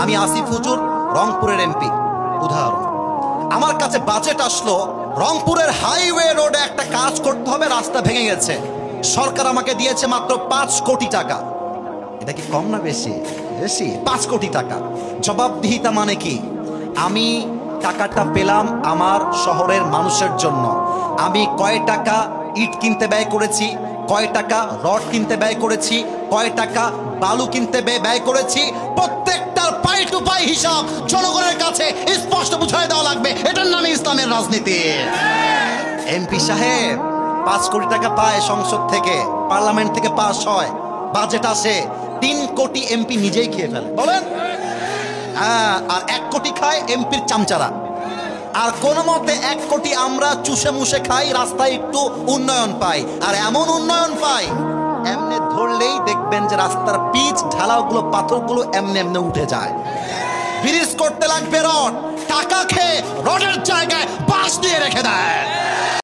আমি আসিফ হুজুর, রংপুরের এমপি। উদাহরণ, আমার কাছে বাজেট আসলো, রংপুরের হাইওয়ে রোডে একটা কাজ করতে হবে, রাস্তা ভেঙে গেছে। সরকার আমাকে দিয়েছে মাত্র 5 কোটি টাকা। এটা কি কম না বেশি? বেশি। 5 কোটি টাকা। জবাবদিহিতা মানে কি? আমি টাকাটা পেলাম আমার শহরের মানুষের জন্য। আমি কয় টাকা ইট কিনতে ব্যয় করেছি, কয় টাকা রড কিনতে ব্যয় করেছি, কয় টাকা বালু কিনতে ব্যয় করেছি, প্রত্যেকটার পাই টু পাই হিসাব জনগণের কাছে স্পষ্ট বুঝাই দেওয়া লাগবে। এটার নামে ইসলামের রাজনীতি। এমপি সাহেব 5 কোটি টাকা পায় সংসদ থেকে, পার্লামেন্ট থেকে পাস হয়, বাজেট আসে, 3 কোটি এমপি নিজেই খেয়ে ফেলে। বলেন? হ্যাঁ, আর 1 কোটি খায় এমপির চামচারা। আর কোন মতে 1 কোটি আমরা চুষে মুষে খাই, রাস্তায় একটু উন্নয়ন পাই। আর এমন উন্নয়ন পাই, এমনে ধরলেই দেখবেন যে রাস্তার পিচ ঢালাওগুলো, পাথরগুলো এমনে এমনে উঠে যায়। ব্রিজ করতে লাগবে রড,